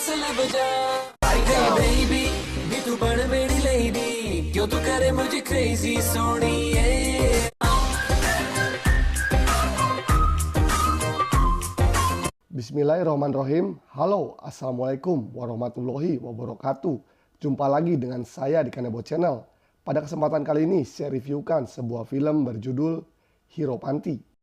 मसला बजा hey baby भी तू बड़ मेरी lady क्यों तू करे मुझे crazy सोनिए Bismillahirrahmanirrahim. Halo, assalamualaikum warahmatullahi wabarakatuh. Jumpa lagi dengan saya di Kanebo Channel. Pada kesempatan kali ini saya reviewkan sebuah film berjudul Hero Panti.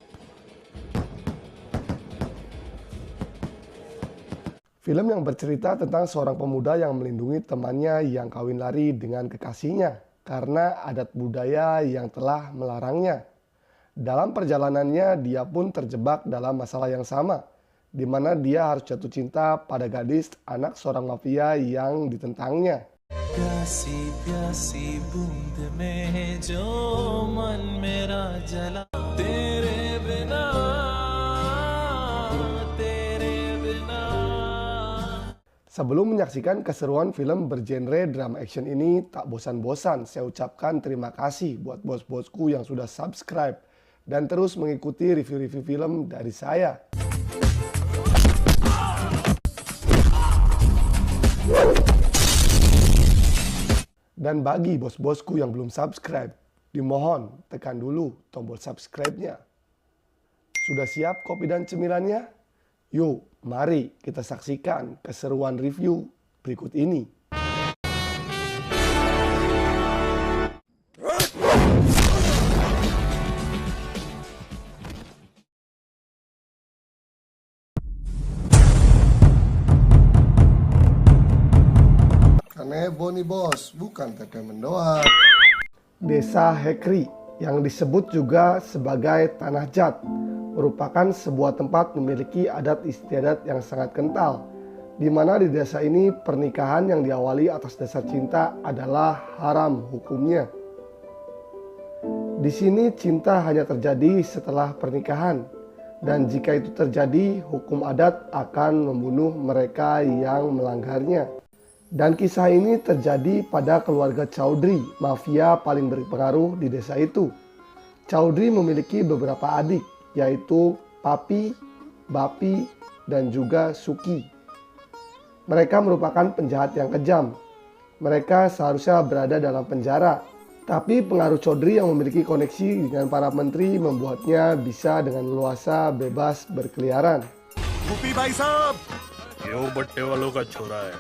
Film yang bercerita tentang seorang pemuda yang melindungi temannya yang kawin lari dengan kekasihnya karena adat budaya yang telah melarangnya. Dalam perjalanannya dia pun terjebak dalam masalah yang sama, di mana dia harus jatuh cinta pada gadis anak seorang mafia yang ditentangnya. प्यासी बूंद में जो मन मेरा जला तेरे बिना Sebelum menyaksikan keseruan film bergenre drama action ini, tak bosan-bosan saya ucapkan terima kasih buat bos-bosku yang sudah subscribe dan terus mengikuti review-review film dari saya. Dan bagi bos-bosku yang belum subscribe, dimohon tekan dulu tombol subscribe-nya. Sudah siap kopi dan cemilannya? Yuk, mari kita saksikan keseruan review berikut ini. Kanebo nih bos, bukan teteh mendoan. Desa Hekri yang disebut juga sebagai Tanah Jat merupakan sebuah tempat memiliki adat istiadat yang sangat kental, di mana di desa ini pernikahan yang diawali atas dasar cinta adalah haram hukumnya. Di sini cinta hanya terjadi setelah pernikahan, dan jika itu terjadi hukum adat akan membunuh mereka yang melanggarnya. Dan kisah ini terjadi pada keluarga Chaudhry, mafia paling berpengaruh di desa itu. Chaudhry memiliki beberapa adik, yaitu Papi, Bapi, dan juga Suki. Mereka merupakan penjahat yang kejam. Mereka seharusnya berada dalam penjara. Tapi pengaruh Chaudhry yang memiliki koneksi dengan para menteri membuatnya bisa dengan leluasa bebas berkeliaran. Bupi भाई साहब, ये वो बट्टे वालों का छोरा है,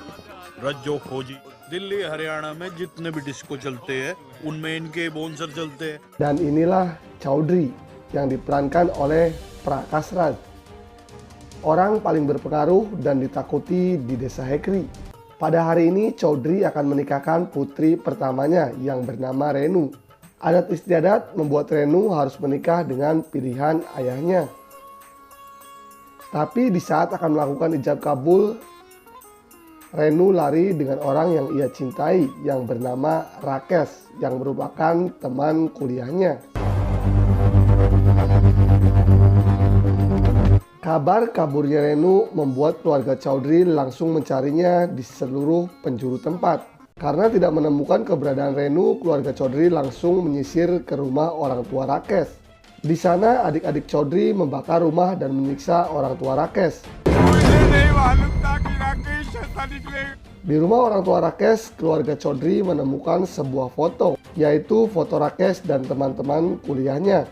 रज्जो खोजी। दिल्ली हरियाणा में जितने भी डिस्को चलते हैं, उनमें इनके बोनसर चलते हैं. Dan inilah Chaudhry yang diperankan oleh Prakash Raj, orang paling berpengaruh dan ditakuti di desa Hekri. Pada hari ini Chaudhry akan menikahkan putri pertamanya yang bernama Renu. Adat istiadat membuat Renu harus menikah dengan pilihan ayahnya. Tapi di saat akan melakukan ijab kabul, Renu lari dengan orang yang ia cintai yang bernama Rakesh yang merupakan teman kuliahnya. Kabar kaburnya Renu membuat keluarga Chaudhry langsung mencarinya di seluruh penjuru tempat. Karena tidak menemukan keberadaan Renu, keluarga Chaudhry langsung menyisir ke rumah orang tua Rakesh. Di sana adik-adik Chaudhry membakar rumah dan menyiksa orang tua Rakesh. Di rumah orang tua Rakesh, keluarga Chaudhry menemukan sebuah foto, yaitu foto Rakesh dan teman-teman kuliahnya.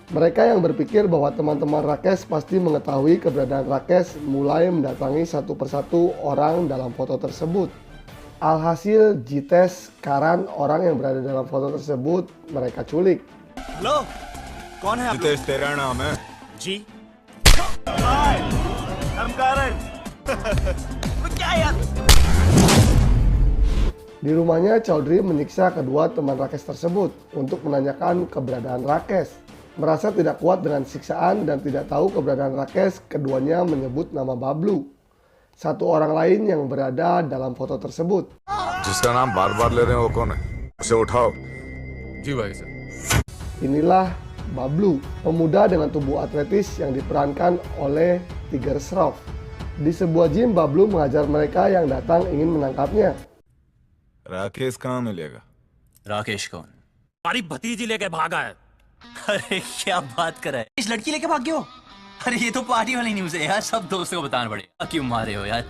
Mereka yang berpikir bahwa teman-teman Rakesh pasti mengetahui keberadaan Rakesh mulai mendatangi satu persatu orang dalam foto tersebut. Alhasil Jites, Karan, orang yang berada dalam foto tersebut, mereka culik. Halo, कौन है आप? जितेश तेरा नाम है? जी. Hi, I'm Karan. क्या यार? Di rumahnya Chaudhry menyiksa kedua teman Rakesh tersebut untuk menanyakan keberadaan Rakesh. Merasa tidak kuat dengan siksaan dan tidak tahu keberadaan Rakesh, keduanya menyebut nama Bablu, satu orang lain yang berada dalam foto tersebut. जिसका नाम बार-बार ले रहे हैं वो कौन है? उसे उठाओ. जी भाई sir. Inilah Bablu, pemuda dengan tubuh atletis yang diperankan oleh Tiger Shroff. Di sebuah gym, Bablu mengajar mereka yang datang ingin menangkapnya. Rakesh कहाँ मिलेगा? राकेश कौन? हमारी भतीजी लेके भागा है. अरे क्या बात कर रहा है? इस लड़की लेके भाग गए हो? अरे ये तो पार्टी वाली न्यूज़ है यार, सब दोस्तों को बताना पड़ेगा। क्यों मारे हो यार?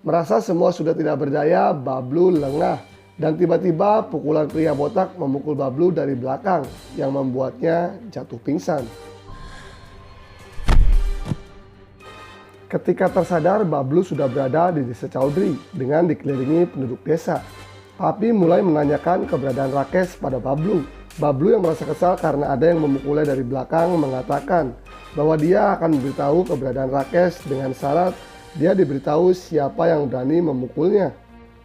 Merasa semua sudah tidak berdaya, Bablu lengah dan tiba-tiba pukulan pria botak memukul Bablu dari belakang yang membuatnya jatuh pingsan. Ketika tersadar, Bablu sudah berada di desa Chaudhry dengan dikelilingi penduduk desa. Papi mulai menanyakan keberadaan Rakesh pada Bablu. Bablu yang merasa kesal karena ada yang memukulnya dari belakang mengatakan bahwa dia akan memberitahu keberadaan Rakesh dengan syarat dia diberitahu siapa yang berani memukulnya.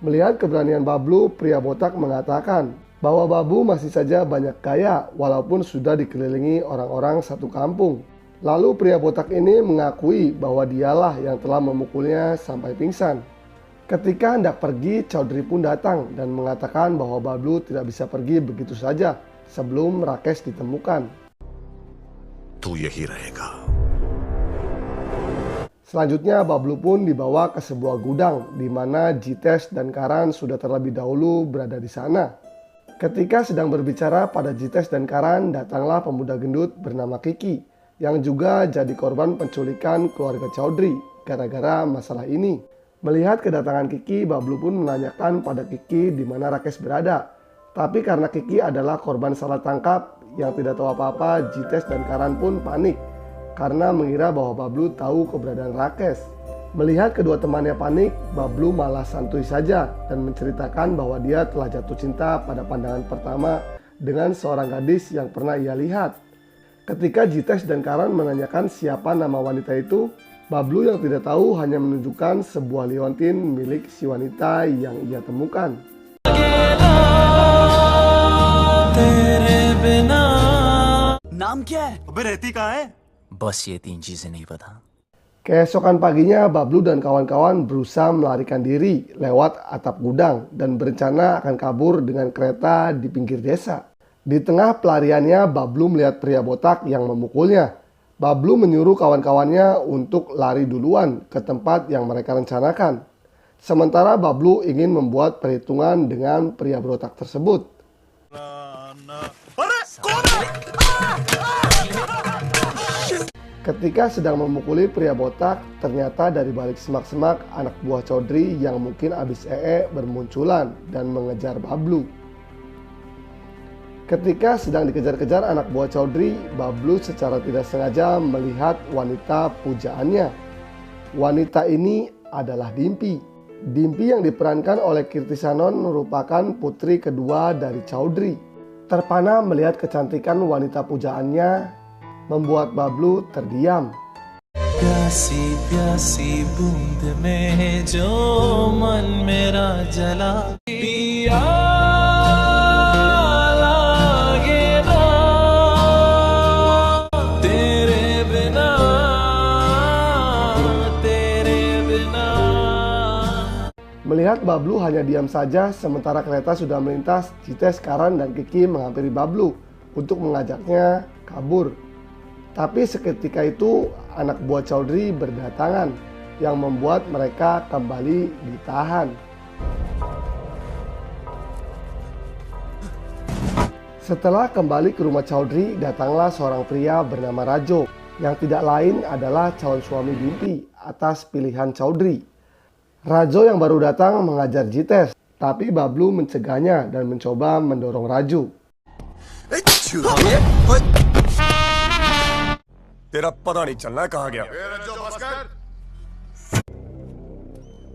Melihat keberanian Bablu, pria botak mengatakan bahwa Bablu masih saja banyak kaya walaupun sudah dikelilingi orang-orang satu kampung. Lalu pria botak ini mengakui bahwa dialah yang telah memukulnya sampai pingsan. Ketika hendak pergi, Chaudhry pun datang dan mengatakan bahwa Bablu tidak bisa pergi begitu saja sebelum Rakesh ditemukan. तू यही रहेगा। Selanjutnya Bablu pun dibawa ke sebuah gudang di mana Jitesh dan Karan sudah terlebih dahulu berada di sana. Ketika sedang berbicara pada Jitesh dan Karan, datanglah pemuda gendut bernama Kiki yang juga jadi korban penculikan keluarga Chaudhry gara-gara masalah ini. Melihat kedatangan Kiki, Bablu pun menanyakan pada Kiki di mana Rakesh berada. Tapi karena Kiki adalah korban salah tangkap yang tidak tahu apa-apa, Jitesh dan Karan pun panik karena mengira bahwa Bablu tahu keberadaan Rakesh. Melihat kedua temannya panik, Bablu malah santuy saja dan menceritakan bahwa dia telah jatuh cinta pada pandangan pertama dengan seorang gadis yang pernah ia lihat. Ketika Jitesh dan Karan menanyakan siapa nama wanita itu, Bablu yang tidak tahu hanya menunjukkan sebuah liontin milik si wanita yang ia temukan. नाम क्या है? अबे रहती कहाँ है? बस ये 3 चीजें नहीं पता। Keesokan paginya, Bablu dan kawan-kawan berusaha melarikan diri lewat atap gudang dan berencana akan kabur dengan kereta di pinggir desa. Di tengah pelariannya, Bablu melihat pria botak yang memukulnya. Bablu menyuruh kawan-kawannya untuk lari duluan ke tempat yang mereka rencanakan. Sementara Bablu ingin membuat perhitungan dengan pria botak tersebut. Ketika sedang memukuli pria botak, ternyata dari balik semak-semak anak buah Chaudhry yang mungkin habis bermunculan dan mengejar Bablu. Ketika sedang dikejar-kejar anak buah Chaudhry, Bablu secara tidak sengaja melihat wanita pujaannya. Wanita ini adalah Dimpi. Dimpi yang diperankan oleh Kirti Sanon merupakan putri kedua dari Chaudhry. Terpana melihat kecantikan wanita pujaannya, membuat Bablu terdiam. प्यासी प्यासी बूंद में जो मन मेरा जला पिया लागे ना तेरे बिना तेरे बिना. Melihat Bablu hanya diam saja sementara kereta sudah melintas, Jitesh, Karan, dan Kiki menghampiri Bablu untuk mengajaknya kabur. Tapi seketika itu anak buah Chaudhry berdatangan yang membuat mereka kembali ditahan. Setelah kembali ke rumah Chaudhry, datanglah seorang pria bernama Rajo yang tidak lain adalah calon suami Dimpi atas pilihan Chaudhry. Rajo yang baru datang mengajar Jitesh, tapi Bablu mencegahnya dan mencoba mendorong Raju. तेरा पता नहीं चलना कहाँ गया।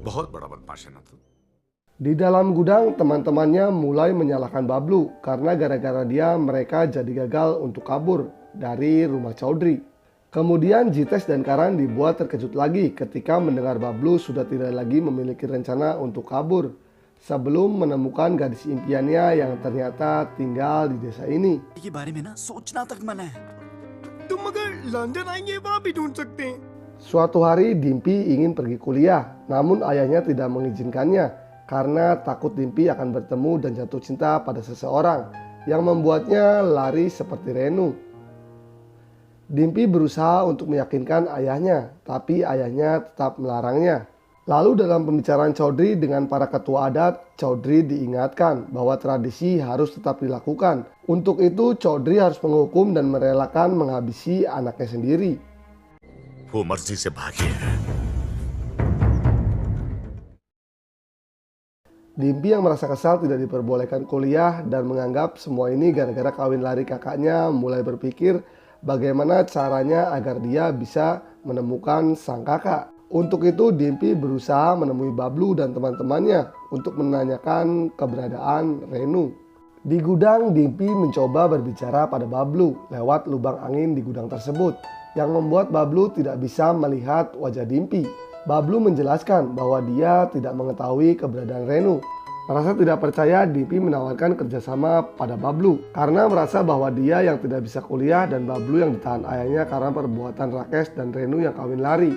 बहुत बड़ा बदमाश है ना तू। Di dalam gudang, teman-temannya mulai menyalahkan Bablu karena gara-gara dia mereka jadi gagal untuk kabur dari rumah Chaudhry. Kemudian Jites dan Karan dibuat terkejut lagi ketika mendengar Bablu sudah tidak lagi memiliki rencana untuk kabur sebelum menemukan gadis impiannya yang ternyata tinggal di desa ini. के बारे में ना सोचना तक मना है। तुम अगर लंदन आएंगे वहां भी ढूंढ सकते हैं। Suatu hari Dimpi ingin pergi kuliah, namun ayahnya tidak mengizinkannya karena takut Dimpi akan bertemu dan jatuh cinta pada seseorang yang membuatnya lari seperti Renu. Dimpi berusaha untuk meyakinkan ayahnya, tapi ayahnya tetap melarangnya. Lalu dalam pembicaraan Chaudhry dengan para ketua adat, Chaudhry diingatkan bahwa tradisi harus tetap dilakukan. Untuk itu Chaudhry harus menghukum dan merelakan menghabisi anaknya sendiri. वो मर्जी से भागी है। Dimpi yang merasa kesal tidak diperbolehkan kuliah dan menganggap semua ini gara-gara kawin lari kakaknya mulai berpikir bagaimana caranya agar dia bisa menemukan sang kakak. Untuk itu Dimpi berusaha menemui Bablu dan teman-temannya untuk menanyakan keberadaan Renu. Di gudang Dimpi mencoba berbicara pada Bablu lewat lubang angin di gudang tersebut yang membuat Bablu tidak bisa melihat wajah Dimpi. Bablu menjelaskan bahwa dia tidak mengetahui keberadaan Renu. Merasa tidak percaya, Dimpi menawarkan kerjasama pada Bablu karena merasa bahwa dia yang tidak bisa kuliah dan Bablu yang ditahan ayahnya karena perbuatan Rakesh dan Renu yang kawin lari.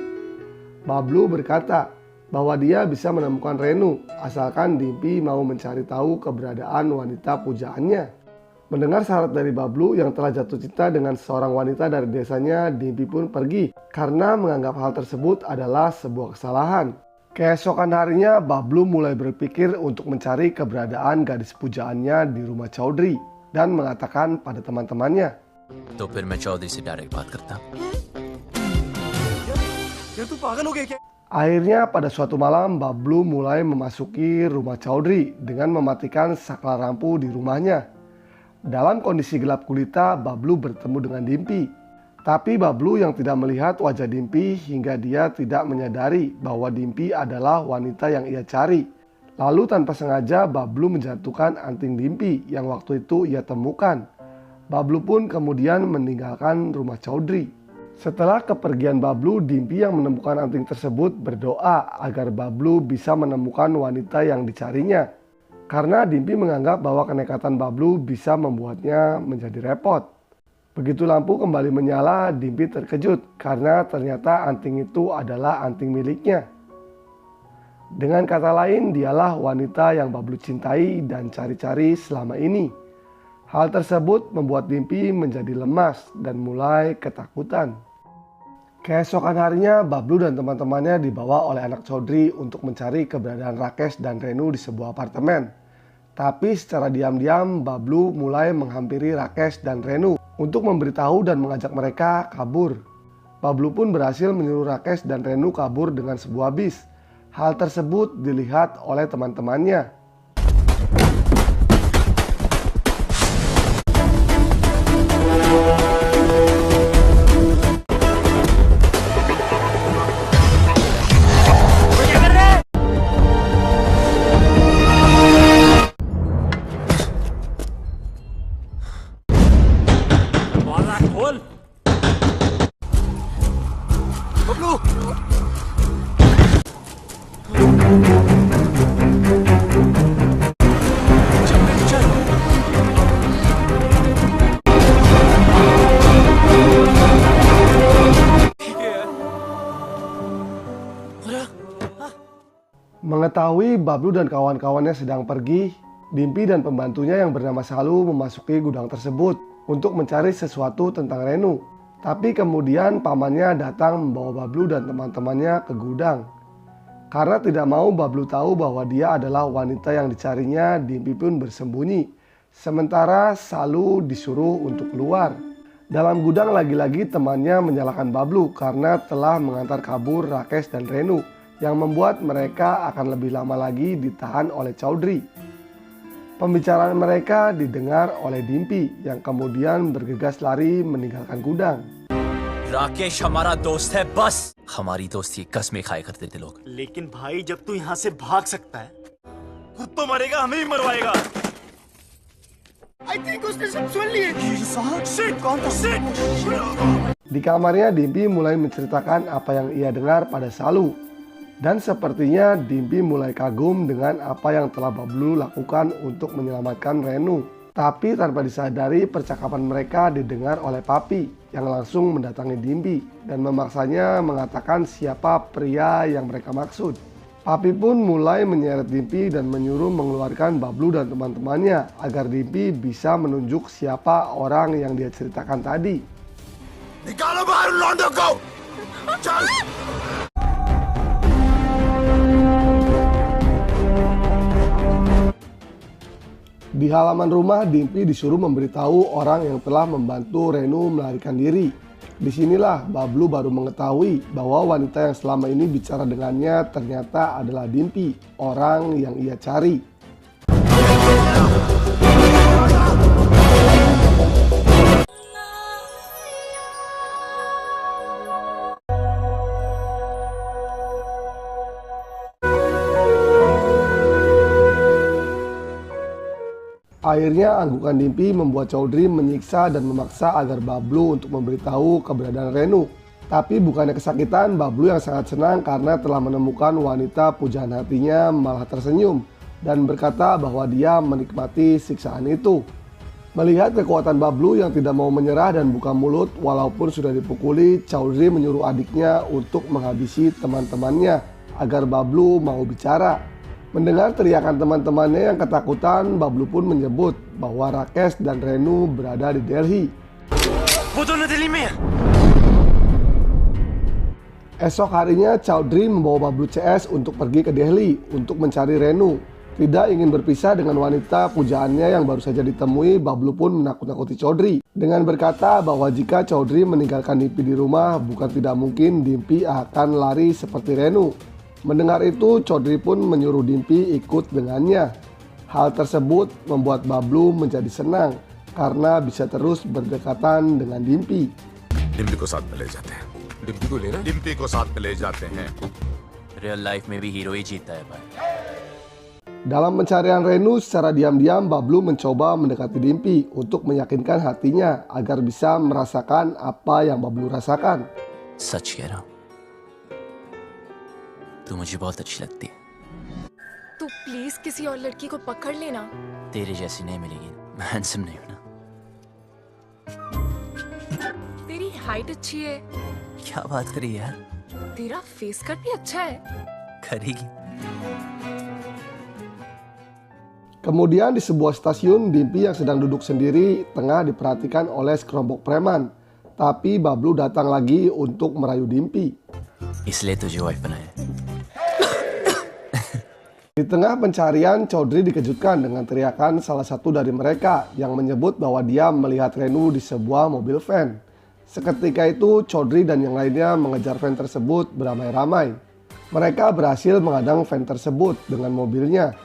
Bablu berkata bahwa dia bisa menemukan Renu asalkan Dimpi mau mencari tahu keberadaan wanita pujaannya. Mendengar syarat dari Bablu yang telah jatuh cinta dengan seorang wanita dari desanya, Dimpi pun pergi karena menganggap hal tersebut adalah sebuah kesalahan. Keesokan harinya, Bablu mulai berpikir untuk mencari keberadaan gadis pujaannya di rumah Chaudhry dan mengatakan pada teman-temannya. तो फिर मैं चौधरी से डायरेक्ट बात करता। ये तू पागल हो गया क्या? Akhirnya pada suatu malam, Bablu mulai memasuki rumah Chaudhry dengan mematikan saklar lampu di rumahnya. Dalam kondisi gelap gulita, Bablu bertemu dengan Dimpi. Tapi Bablu yang tidak melihat wajah Dimpi hingga dia tidak menyadari bahwa Dimpi adalah wanita yang ia cari. Lalu tanpa sengaja Bablu menjatuhkan anting Dimpi yang waktu itu ia temukan. Bablu pun kemudian meninggalkan rumah Chaudhry. Setelah kepergian Bablu, Dimpi yang menemukan anting tersebut berdoa agar Bablu bisa menemukan wanita yang dicarinya. Karena Dimpi menganggap bahwa kenekatan Bablu bisa membuatnya menjadi repot. Begitu lampu kembali menyala, Dimpi terkejut karena ternyata anting itu adalah anting miliknya. Dengan kata lain, dialah wanita yang Bablu cintai dan cari-cari selama ini. Hal tersebut membuat Dimpi menjadi lemas dan mulai ketakutan. Keesokan harinya, Bablu dan teman-temannya dibawa oleh anak Chaudhry untuk mencari keberadaan Rakesh dan Renu di sebuah apartemen. Tapi secara diam-diam, Bablu mulai menghampiri Rakesh dan Renu untuk memberitahu dan mengajak mereka kabur. Bablu pun berhasil menyuruh Rakesh dan Renu kabur dengan sebuah bis. Hal tersebut dilihat oleh teman-temannya. Mengetahui Bablu dan kawan-kawannya sedang pergi, Dimpi dan pembantunya yang bernama Salu memasuki gudang tersebut untuk mencari sesuatu tentang Renu. Tapi kemudian pamannya datang membawa Bablu dan teman-temannya ke gudang. Karena tidak mau Bablu tahu bahwa dia adalah wanita yang dicarinya, Dimpi pun bersembunyi. Sementara Salu disuruh untuk keluar. Dalam gudang lagi-lagi temannya menyalahkan Bablu karena telah mengantar kabur Rakesh dan Renu, yang membuat mereka akan lebih lama lagi ditahan oleh Chaudhry. Pembicaraan mereka didengar oleh Dimpi yang kemudian bergegas lari meninggalkan gudang. Rakesh हमारा दोस्त है, बस हमारी दोस्ती कसमें खाया करते थे लोग। लेकिन भाई जब तू यहाँ से भाग सकता है, खुद तो मरेगा, हमें ही मरवाएगा। I think उसने सब सुन लिए। Shit, कौन था? Shit! Di kamarnya, Dimpi mulai menceritakan apa yang ia dengar pada Salu. Dan sepertinya Dimpi mulai kagum dengan apa yang telah Bablu lakukan untuk menyelamatkan Renu. Tapi tanpa disadari, percakapan mereka didengar oleh Papi yang langsung mendatangi Dimpi dan memaksanya mengatakan siapa pria yang mereka maksud. Papi pun mulai menyeret Dimpi dan menyuruh mengeluarkan Bablu dan teman-temannya agar Dimpi bisa menunjuk siapa orang yang dia ceritakan tadi. निकालो बाहर लौंडों को चल Di halaman rumah, Dimpi disuruh memberitahu orang yang telah membantu Renu melarikan diri. Disinilah Bablu baru mengetahui bahwa wanita yang selama ini bicara dengannya ternyata adalah Dimpi, orang yang ia cari. Akhirnya anggukan Dimpi membuat Chaudhry menyiksa dan memaksa agar Bablu untuk memberitahu keberadaan Renu. Tapi bukannya kesakitan, Bablu yang sangat senang karena telah menemukan wanita pujaan hatinya malah tersenyum dan berkata bahwa dia menikmati siksaan itu. Melihat kekuatan Bablu yang tidak mau menyerah dan buka mulut walaupun sudah dipukuli, Chaudhry menyuruh adiknya untuk menghabisi teman-temannya agar Bablu mau bicara. Mendengar teriakan teman-temannya yang ketakutan, Bablu pun menyebut bahwa Rakesh dan Renu berada di Delhi. Esok harinya, Chaudhry membawa Bablu CS untuk pergi ke Delhi untuk mencari Renu. Tidak ingin berpisah dengan wanita pujaannya yang baru saja ditemui, Bablu pun menakut-nakuti Chaudhry dengan berkata bahwa jika Chaudhry meninggalkan Dimpi di rumah, bukan tidak mungkin Dimpi akan lari seperti Renu. Mendengar itu, Chaudhry pun menyuruh Dimpi ikut dengannya. Hal tersebut membuat Bablu menjadi senang karena bisa terus berdekatan dengan Dimpi. Dimpy को साथ में ले जाते हैं डिम्पी को लेना डिम्पी को साथ में ले जाते हैं रियल लाइफ में भी हीरो ही जीता है भाई. Dalam pencarian Renu, secara diam-diam Bablu mencoba mendekati Dimpi untuk meyakinkan hatinya agar bisa merasakan apa yang Bablu rasakan. सच कह रहा हूँ, तू मुझे बहुत अच्छी लगती है. तू प्लीज किसी और लड़की को पकड़ लेना. तेरे जैसी नहीं मिलेगी. मैं हैंडसम नहीं हूँ ना. तेरी हाइट अच्छी है. क्या बात करी यार. तेरा फेस कट भी अच्छा है. करेगी. Kemudian di sebuah stasiun, Dimpi yang sedang duduk sendiri tengah diperhatikan oleh sekelompok preman. Tapi Bablu datang lagi untuk merayu Dimpi. इसलिए तुझे वाइफ बनाया. Di tengah pencarian, Chaudhry dikejutkan dengan teriakan salah satu dari mereka yang menyebut bahwa dia melihat Renu di sebuah mobil van. Seketika itu, Chaudhry dan yang lainnya mengejar van tersebut beramai-ramai. Mereka berhasil menghadang van tersebut dengan mobilnya.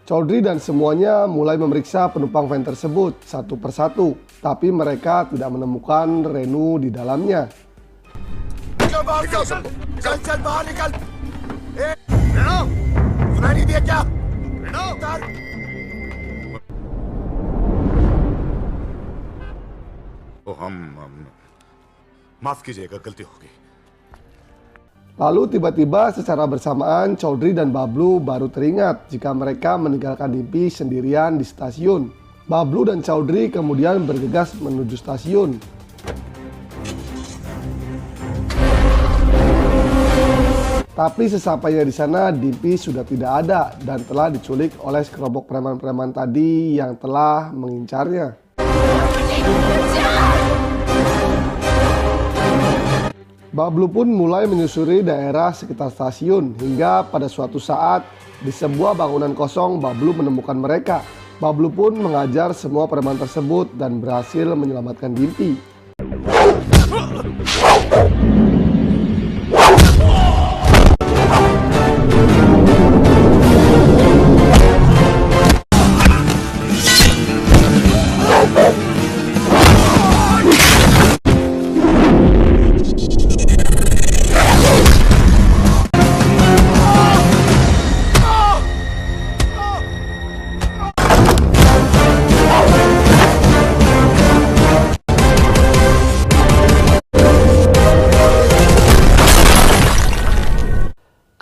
Chaudhry dan semuanya mulai memeriksa penumpang van tersebut satu persatu, tapi mereka tidak menemukan Renu di dalamnya. चल बाहर निकल रेनो सुनाई नहीं दिया क्या रेनो हम माफ कीजिएगा गलती हो गई. Lalu tiba-tiba secara bersamaan Chaudhry dan Bablu baru teringat jika mereka meninggalkan Dimpi sendirian di stasiun. Bablu dan Chaudhry kemudian bergegas menuju stasiun. Tapi sesampainya di sana, Dimpi sudah tidak ada dan telah diculik oleh sekelompok preman-preman tadi yang telah mengincarnya. Bablu pun mulai menyusuri daerah sekitar stasiun hingga pada suatu saat di sebuah bangunan kosong Bablu menemukan mereka. Bablu pun mengajar semua preman tersebut dan berhasil menyelamatkan Dimpi.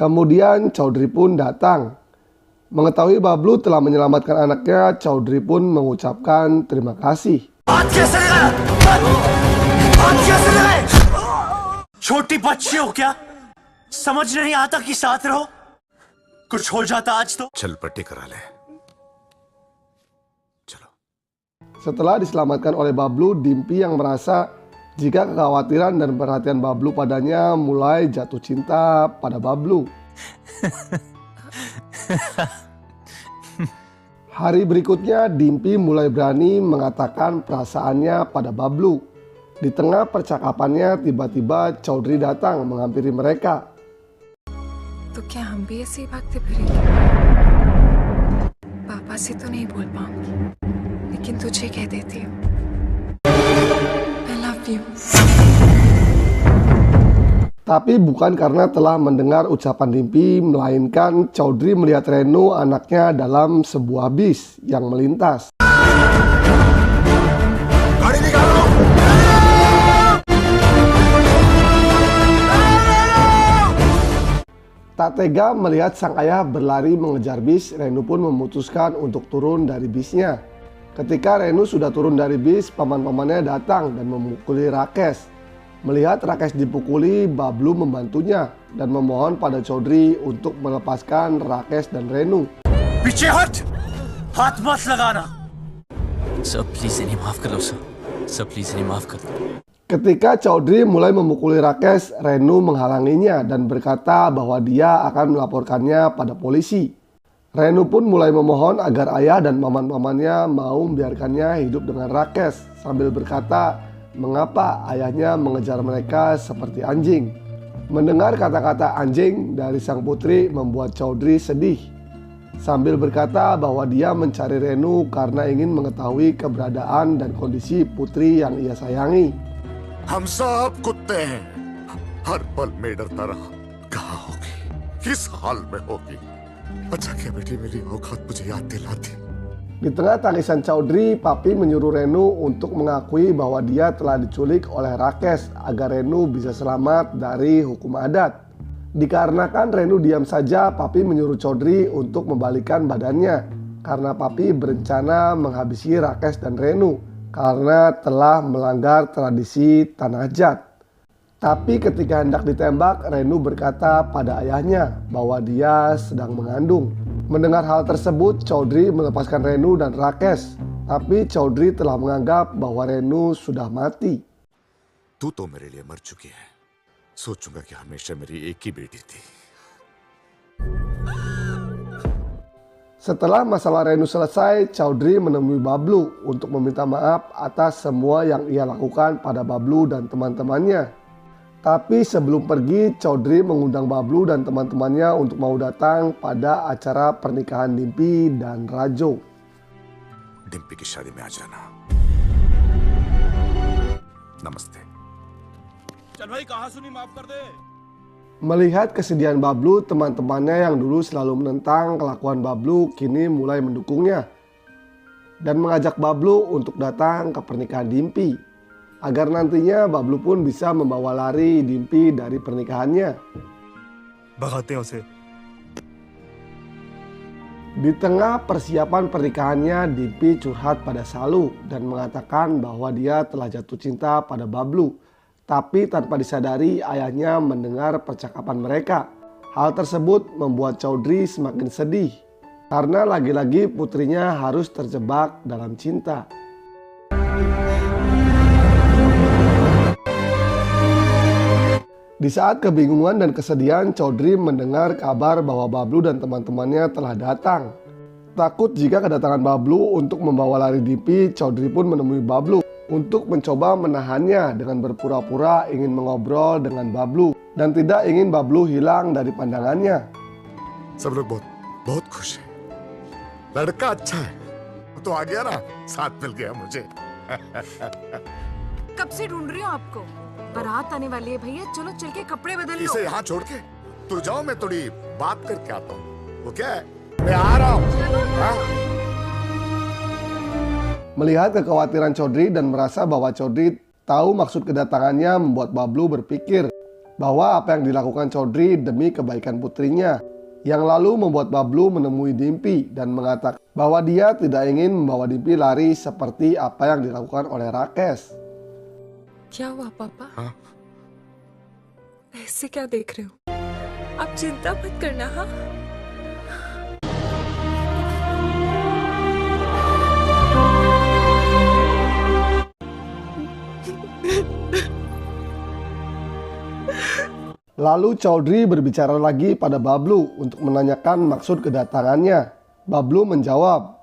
Kemudian Chaudhry pun datang. Mengetahui Bablu telah menyelamatkan anaknya, Chaudhry pun mengucapkan terima kasih. छोटी बच्ची हो क्या? समझ नहीं आता कि साथ रहो, कुछ हो जाता आज तो। चल पट्टी करा ले। चलो। Setelah diselamatkan oleh Bablu, Dimpy yang merasa jika kekhawatiran dan perhatian Bablu padanya mulai jatuh cinta pada Bablu. Hari berikutnya, Dimpy mulai berani mengatakan perasaannya pada Bablu. Di tengah percakapannya, tiba-tiba Chaudhry datang menghampiri mereka. तो क्या हम भी ऐसी भागते फिरेंगे? पापा से तो नहीं बोल पाऊंगी, लेकिन तुझे कह देती हूँ, I love you. Tapi bukan karena telah mendengar ucapan Dimpy, melainkan Chaudhry melihat Renu anaknya dalam sebuah bis yang melintas. गाड़ी निकालो। Tak tega melihat sang ayah berlari mengejar bis, Renu pun memutuskan untuk turun dari bisnya. Ketika Renu sudah turun dari bis, paman-pamannya datang dan memukuli Rakesh. Melihat Rakesh dipukuli, Bablu membantunya dan memohon pada Chaudhry untuk melepaskan Rakesh dan Renu. पीछे हट, हाथ मत लगाना। Sir please इन्हें माफ कर दो sir, sir please इन्हें माफ कर दो। Ketika Chaudhry mulai memukuli Rakesh, Renu menghalanginya dan berkata bahwa dia akan melaporkannya pada polisi. Renu pun mulai memohon agar ayah dan paman-pamannya mau membiarkannya hidup dengan Rakesh sambil berkata mengapa ayahnya mengejar mereka seperti anjing. Mendengar kata-kata anjing dari sang putri membuat Chaudhry sedih. Sambil berkata bahwa dia mencari Renu karena ingin mengetahui keberadaan dan kondisi putri yang ia sayangi. हम सब कुत्ते हैं, हर पल में डरता रहा कहाँ होगी, किस हाल में होगी। अच्छा क्या बेटी मेरी औकात मुझे याद दिलाती। Di tengah tangisan Chaudhry, Papi menyuruh Renu untuk mengakui bahwa dia telah diculik oleh Rakesh agar Renu bisa selamat dari hukum adat. Dikarenakan Renu diam saja, Papi menyuruh Chaudhry untuk membalikan badannya karena Papi berencana menghabisi Rakesh dan Renu karena telah melanggar tradisi Tanajat. Tapi ketika hendak ditembak, Renu berkata pada ayahnya bahwa dia sedang mengandung. Mendengar hal tersebut, Chaudhry melepaskan Renu dan Rakesh. Tapi Chaudhry telah menganggap bahwa Renu sudah mati. तू तो मेरे लिए मर चुकी है, सोचूंगा कि हमेशा मेरी एक ही बेटी थी। Setelah masalah Renu selesai, Chaudhry menemui Bablu untuk meminta maaf atas semua yang ia lakukan pada Bablu dan teman-temannya. Tapi sebelum pergi, Chaudhry mengundang Bablu dan teman-temannya untuk mau datang pada acara pernikahan Dimpy dan Rajo. Dimpy की शादी में आ जाना। नमस्ते। चल भाई कहाँ सुनी माफ कर दे। Melihat kesedihan Bablu, teman-temannya yang dulu selalu menentang kelakuan Bablu kini mulai mendukungnya dan mengajak Bablu untuk datang ke pernikahan Dimpy agar nantinya Bablu pun bisa membawa lari Dimpy dari pernikahannya. भगाते हैं उसे। Di tengah persiapan pernikahannya, Dimpy curhat pada Salu dan mengatakan bahwa dia telah jatuh cinta pada Bablu. Tapi tanpa disadari ayahnya mendengar percakapan mereka. Hal tersebut membuat Chaudhry semakin sedih karena lagi-lagi putrinya harus terjebak dalam cinta. Di saat kebingungan dan kesedihan, Chaudhry mendengar kabar bahwa Bablu dan teman-temannya telah datang. Takut jika kedatangan Bablu untuk membawa lari Dimpy, Chaudhry pun menemui Bablu untuk mencoba menahannya dengan berpura-pura ingin mengobrol dengan Bablu dan tidak ingin Bablu hilang dari pandangannya. सब लोग बहुत खुश हैं। लड़का अच्छा है, तो आ गया ना, साथ मिल गया मुझे। कब से ढूंढ रही हूँ आपको। बारात आने वाली है भैया, चलो चल के कपड़े बदल लो। इसे यहाँ छोड़ के तू जाओ, मैं थोड़ी बात करके आता हूँ। वो क्या है, मैं आ रहा हूँ। हाँ? Melihat kekhawatiran Chaudhry dan merasa bahwa Chaudhry tahu maksud kedatangannya membuat Bablu berpikir bahwa apa yang dilakukan Chaudhry demi kebaikan putrinya, yang lalu membuat Bablu menemui Dimpi dan mengatakan bahwa dia tidak ingin membawa Dimpi lari seperti apa yang dilakukan oleh Rakesh. क्या हुआ पापा? ऐसे क्या देख रहे हो? आप चिंता मत करना हाँ? Lalu Chaudhry berbicara lagi pada Bablu untuk menanyakan maksud kedatangannya. Bablu menjawab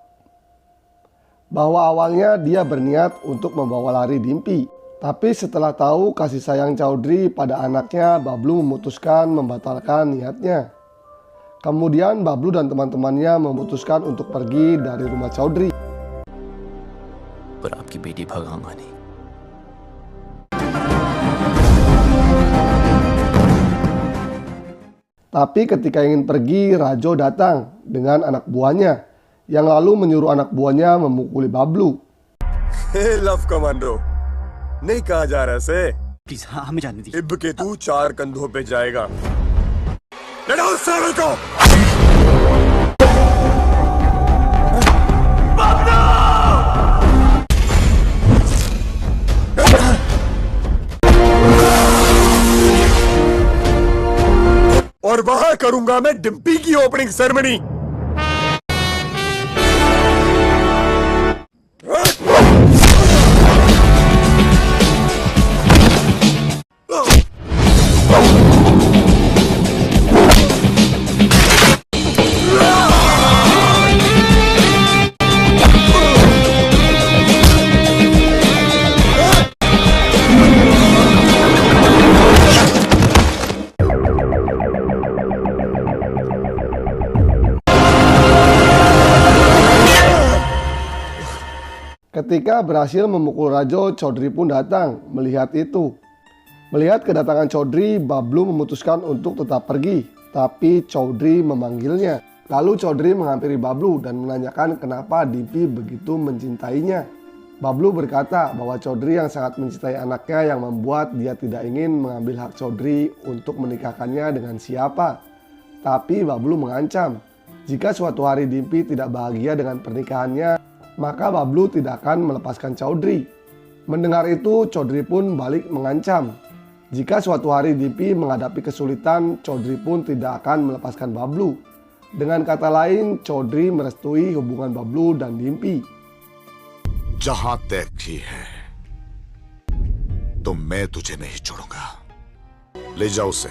bahwa awalnya dia berniat untuk membawa lari Dimpi. Tapi setelah tahu kasih sayang Chaudhry pada anaknya, Bablu memutuskan membatalkan niatnya. Kemudian Bablu dan teman-temannya memutuskan untuk pergi dari rumah Chaudhry. पर आपकी बेटी भगाऊंगा नहीं। Tapi ketika ingin pergi, Rajo datang dengan anak buahnya, yang lalu menyuruh anak buahnya memukuli Bablu. Love commando नहीं कहा जा रहा से प्लीज हाँ हमें जाने दीजिए। इब के तू 4 कंधों पे जाएगा। लड़ाओ सारे को। और वहां करूंगा मैं डिम्पी की opening ceremony. Ketika berhasil memukul Rajo, Chaudhry pun datang melihat itu. Melihat kedatangan Chaudhry, Bablu memutuskan untuk tetap pergi, tapi Chaudhry memanggilnya. Lalu Chaudhry menghampiri Bablu dan menanyakan kenapa Dimpi begitu mencintainya. Bablu berkata bahwa Chaudhry yang sangat mencintai anaknya yang membuat dia tidak ingin mengambil hak Chaudhry untuk menikahkannya dengan siapa. Tapi Bablu mengancam, jika suatu hari Dimpi tidak bahagia dengan pernikahannya, maka Bablu tidak akan melepaskan Chaudhry. Mendengar itu, Chaudhry pun balik mengancam. Jika suatu hari Dimpi menghadapi kesulitan, Chaudhry pun tidak akan melepaskan Bablu. Dengan kata lain, Chaudhry merestui hubungan Bablu dan Dimpi. जहां तय की है तो मैं तुझे नहीं छोड़ूंगा। ले जाओ उसे।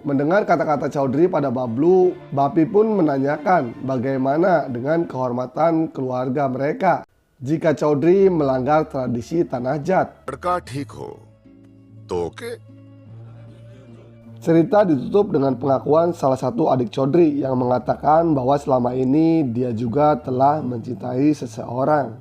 Mendengar kata-kata Chaudhry pada Bablu, Bapi pun menanyakan bagaimana dengan kehormatan keluarga mereka jika Chaudhry melanggar tradisi Tanah Jat. लड़का ठीक हो तो okay. Cerita ditutup dengan pengakuan salah satu adik Chaudhry yang mengatakan bahwa selama ini dia juga telah mencintai seseorang.